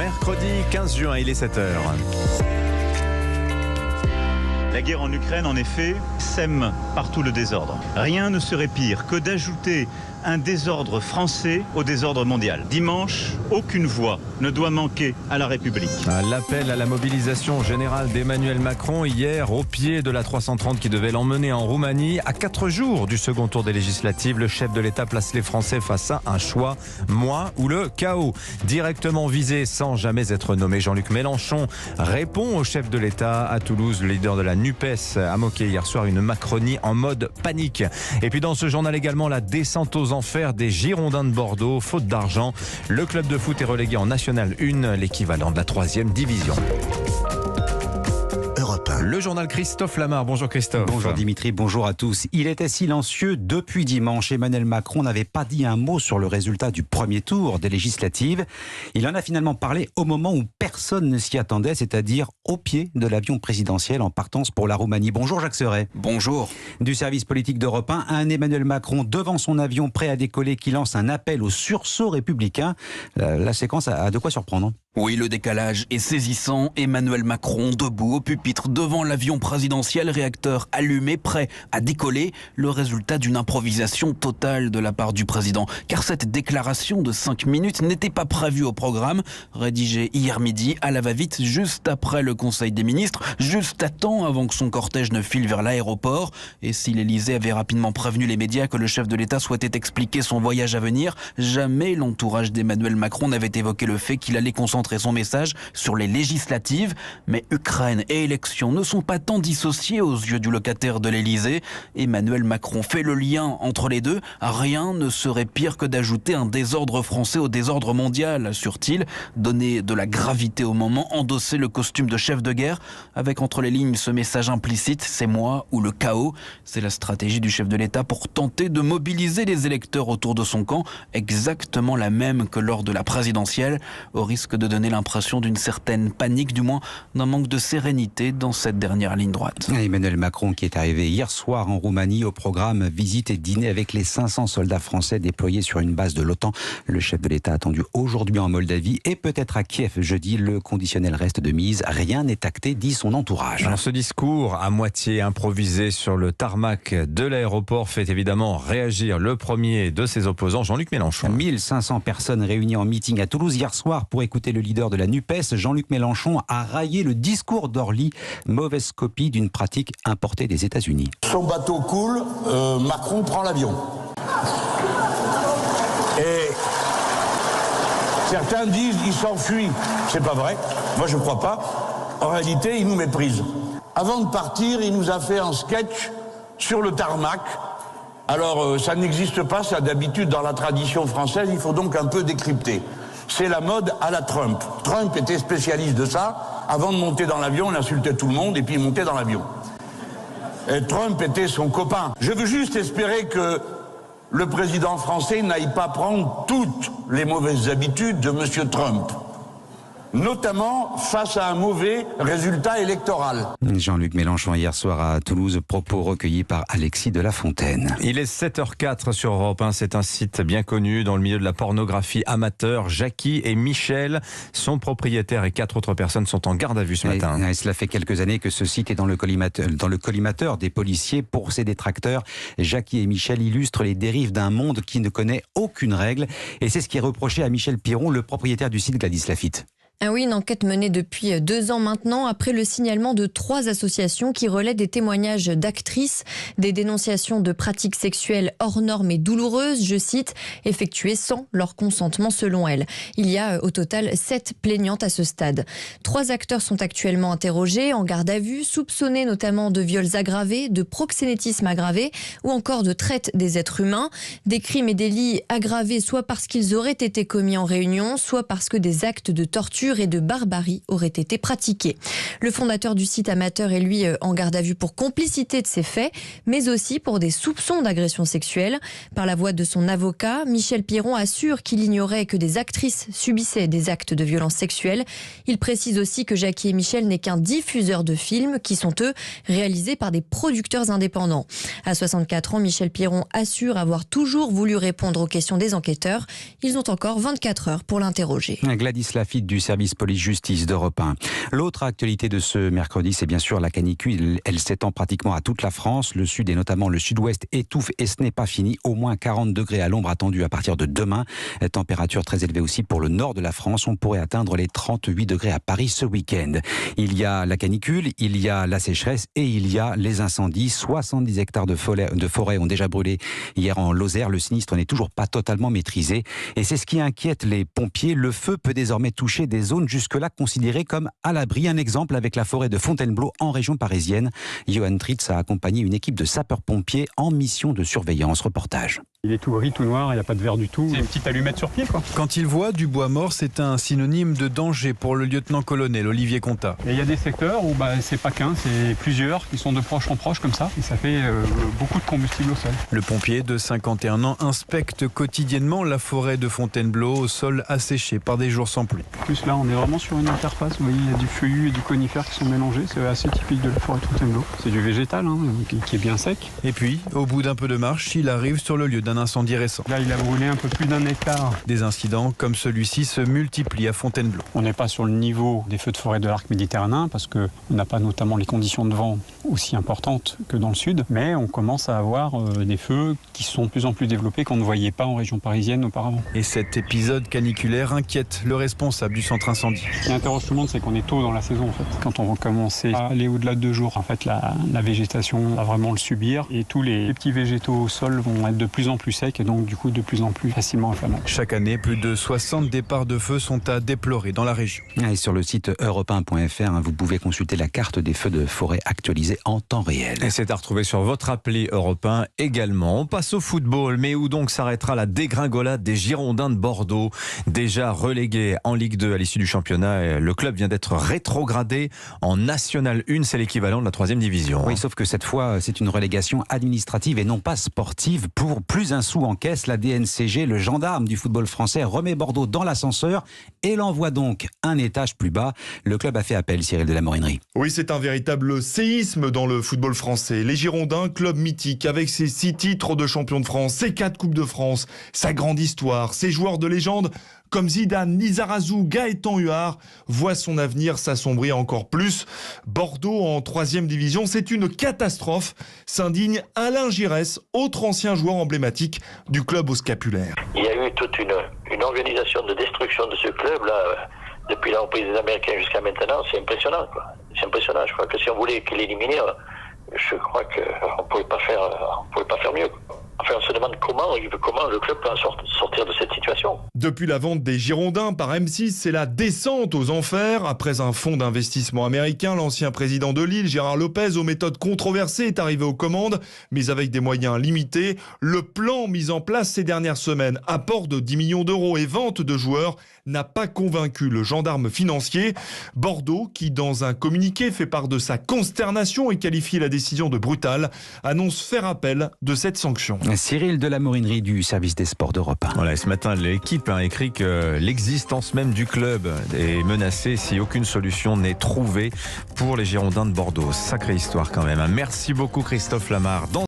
mercredi 15 juin, il est 7h. La guerre en Ukraine, en effet, sème partout le désordre. Rien ne serait pire que d'ajouter un désordre français au désordre mondial. Dimanche, aucune voix ne doit manquer à la République. L'appel à la mobilisation générale d'Emmanuel Macron hier au pied de la 330 qui devait l'emmener en Roumanie. À 4 jours du second tour des législatives, le chef de l'État place les Français face à un choix, moi ou le chaos. Directement visé sans jamais être nommé, Jean-Luc Mélenchon répond au chef de l'État à Toulouse. Le leader de la NUPES a moqué hier soir une Macronie en mode panique. Et puis dans ce journal également, la descente aux enfers des Girondins de Bordeaux. Faute d'argent, le club de foot est relégué en National 1, l'équivalent de la 3e division. Le journal Christophe Lamar. Bonjour Christophe. Bonjour Dimitri, bonjour à tous. Il était silencieux depuis dimanche. Emmanuel Macron n'avait pas dit un mot sur le résultat du premier tour des législatives. Il en a finalement parlé au moment où personne ne s'y attendait, c'est-à-dire au pied de l'avion présidentiel en partance pour la Roumanie. Bonjour Jacques Serret. Bonjour. Du service politique d'Europe 1, un Emmanuel Macron devant son avion prêt à décoller qui lance un appel au sursaut républicain. La séquence a de quoi surprendre. Oui, le décalage est saisissant. Emmanuel Macron debout au pupitre devant l'avion présidentiel, réacteur allumé, prêt à décoller. Le résultat d'une improvisation totale de la part du président. Car cette déclaration de 5 minutes n'était pas prévue au programme. Rédigée hier midi à la va-vite, juste après le Conseil des ministres, juste à temps avant que son cortège ne file vers l'aéroport. Et si l'Élysée avait rapidement prévenu les médias que le chef de l'État souhaitait expliquer son voyage à venir, jamais l'entourage d'Emmanuel Macron n'avait évoqué le fait qu'il allait concentrer son message sur les législatives. Mais Ukraine et élections ne sont pas tant dissociés aux yeux du locataire de l'Élysée. Emmanuel Macron fait le lien entre les deux. Rien ne serait pire que d'ajouter un désordre français au désordre mondial, assure-t-il. Donner de la gravité au moment, endosser le costume de chef de guerre, avec entre les lignes ce message implicite, c'est moi ou le chaos. C'est la stratégie du chef de l'État pour tenter de mobiliser les électeurs autour de son camp, exactement la même que lors de la présidentielle, au risque de donner l'impression d'une certaine panique, du moins d'un manque de sérénité dans cette dernière ligne droite. Emmanuel Macron qui est arrivé hier soir en Roumanie, au programme visite et dîner avec les 500 soldats français déployés sur une base de l'OTAN. Le chef de l'État attendu aujourd'hui en Moldavie et peut-être à Kiev jeudi. Le conditionnel reste de mise. Rien n'est acté, dit son entourage. Alors, ce discours à moitié improvisé sur le tarmac de l'aéroport fait évidemment réagir le premier de ses opposants, Jean-Luc Mélenchon. 1500 personnes réunies en meeting à Toulouse hier soir pour écouter le leader de la NUPES. Jean-Luc Mélenchon a raillé le discours d'Orly, mauvaise copie d'une pratique importée des États-Unis. Son bateau coule, Macron prend l'avion. Et certains disent il s'enfuit. C'est pas vrai. Moi je crois pas. En réalité, il nous méprise. Avant de partir, il nous a fait un sketch sur le tarmac. Alors ça n'existe pas, ça d'habitude dans la tradition française, il faut donc un peu décrypter. C'est la mode à la Trump. Trump était spécialiste de ça. Avant de monter dans l'avion, il insultait tout le monde et puis il montait dans l'avion. Et Trump était son copain. Je veux juste espérer que le président français n'aille pas prendre toutes les mauvaises habitudes de M. Trump, notamment face à un mauvais résultat électoral. Jean-Luc Mélenchon hier soir à Toulouse, propos recueillis par Alexis de La Fontaine. Il est 7h04 sur Europe 1, c'est un site bien connu dans le milieu de la pornographie amateur. Jackie et Michel, son propriétaire et 4 autres personnes sont en garde à vue ce matin. Et cela fait quelques années que ce site est dans le collimateur des policiers. Pour ses détracteurs, Jackie et Michel illustrent les dérives d'un monde qui ne connaît aucune règle. Et c'est ce qui est reproché à Michel Piron, le propriétaire du site Gladys Laffitte. Ah oui, une enquête menée depuis 2 ans maintenant, après le signalement de 3 associations qui relaient des témoignages d'actrices, des dénonciations de pratiques sexuelles hors normes et douloureuses, je cite, effectuées sans leur consentement selon elles. Il y a au total 7 plaignantes à ce stade. 3 acteurs sont actuellement interrogés, en garde à vue, soupçonnés notamment de viols aggravés, de proxénétisme aggravé ou encore de traite des êtres humains. Des crimes et délits aggravés soit parce qu'ils auraient été commis en réunion, soit parce que des actes de torture et de barbarie auraient été pratiqués. Le fondateur du site amateur est lui en garde à vue pour complicité de ces faits, mais aussi pour des soupçons d'agression sexuelle. Par la voix de son avocat, Michel Piron assure qu'il ignorait que des actrices subissaient des actes de violence sexuelle. Il précise aussi que Jackie et Michel n'est qu'un diffuseur de films qui sont eux réalisés par des producteurs indépendants. À 64 ans, Michel Piron assure avoir toujours voulu répondre aux questions des enquêteurs. Ils ont encore 24 heures pour l'interroger. Gladys Laffitte du service service police-justice d'Europe 1. L'autre actualité de ce mercredi, c'est bien sûr la canicule. Elle s'étend pratiquement à toute la France. Le sud et notamment le sud-ouest étouffe et ce n'est pas fini. Au moins 40 degrés à l'ombre attendus à partir de demain. Température très élevée aussi pour le nord de la France. On pourrait atteindre les 38 degrés à Paris ce week-end. Il y a la canicule, il y a la sécheresse et il y a les incendies. 70 hectares de forêt ont déjà brûlé hier en Lozère. Le sinistre n'est toujours pas totalement maîtrisé. Et c'est ce qui inquiète les pompiers. Le feu peut désormais toucher des zones jusque-là considérées comme à l'abri. Un exemple avec la forêt de Fontainebleau en région parisienne. Johan Tritz a accompagné une équipe de sapeurs-pompiers en mission de surveillance. Reportage. Il est tout gris, tout noir, il n'y a pas de vert du tout. C'est une petite allumette sur pied, quoi. Quand il voit du bois mort, c'est un synonyme de danger pour le lieutenant-colonel Olivier Contat. Et il y a des secteurs où c'est pas qu'un, c'est plusieurs qui sont de proche en proche comme ça. Et ça fait beaucoup de combustible au sol. Le pompier de 51 ans inspecte quotidiennement la forêt de Fontainebleau au sol asséché par des jours sans pluie. En plus là, on est vraiment sur une interface. Vous voyez, il y a du feuillu et du conifère qui sont mélangés. C'est assez typique de la forêt de Fontainebleau. C'est du végétal qui est bien sec. Et puis, au bout d'un peu de marche, il arrive sur le lieu d'un incendie récent. Là, il a brûlé un peu plus d'1 hectare. Des incidents comme celui-ci se multiplient à Fontainebleau. On n'est pas sur le niveau des feux de forêt de l'arc méditerranéen parce qu'on n'a pas notamment les conditions de vent aussi importantes que dans le sud, mais on commence à avoir des feux qui sont de plus en plus développés qu'on ne voyait pas en région parisienne auparavant. Et cet épisode caniculaire inquiète le responsable du centre incendie. Ce qui interroge tout le monde, c'est qu'on est tôt dans la saison en fait. Quand on va commencer à aller au-delà de 2 jours, en fait, la végétation va vraiment le subir et tous les petits végétaux au sol vont être de plus en plus secs et donc du coup de plus en plus facilement inflammables. Chaque année, plus de 60 départs de feu sont à déplorer dans la région. Et sur le site europe1.fr, vous pouvez consulter la carte des feux de forêt actualisée en temps réel. Et c'est à retrouver sur votre appli Europe 1 également. On passe au football, mais où donc s'arrêtera la dégringolade des Girondins de Bordeaux. Déjà relégués en Ligue 2 à l'issue du championnat, le club vient d'être rétrogradé en National 1, c'est l'équivalent de la 3e division. Oui, sauf que cette fois, c'est une relégation administrative et non pas sportive. Pour plus un sou en caisse, la DNCG, le gendarme du football français, remet Bordeaux dans l'ascenseur et l'envoie donc un étage plus bas. Le club a fait appel, Cyril de la Morinerie. Oui, c'est un véritable séisme dans le football français. Les Girondins, club mythique, avec ses 6 titres de champion de France, ses 4 Coupes de France, sa grande histoire, ses joueurs de légende comme Zidane, Lizarazu, Gaëtan Huard, voient son avenir s'assombrir encore plus. Bordeaux en 3e division, c'est une catastrophe, s'indigne Alain Giresse, autre ancien joueur emblématique du club au scapulaire. Il y a eu toute une organisation de destruction de ce club-là, depuis la reprise des Américains jusqu'à maintenant, c'est impressionnant, quoi. C'est impressionnant, je crois que si on voulait l'éliminer, je crois qu'on ne pouvait pas faire mieux, quoi. Enfin, on se demande comment le club peut sortir de cette situation. Depuis la vente des Girondins par M6, c'est la descente aux enfers. Après un fonds d'investissement américain, l'ancien président de Lille, Gérard Lopez, aux méthodes controversées, est arrivé aux commandes, mais avec des moyens limités. Le plan mis en place ces dernières semaines, apport de 10 millions d'euros et vente de joueurs, n'a pas convaincu le gendarme financier. Bordeaux, qui dans un communiqué fait part de sa consternation et qualifie la décision de brutale, annonce faire appel de cette sanction. Cyril de la Morinerie du service des sports d'Europe 1. Voilà, ce matin, l'équipe a écrit que l'existence même du club est menacée si aucune solution n'est trouvée pour les Girondins de Bordeaux. Sacrée histoire quand même. Merci beaucoup Christophe Lamar.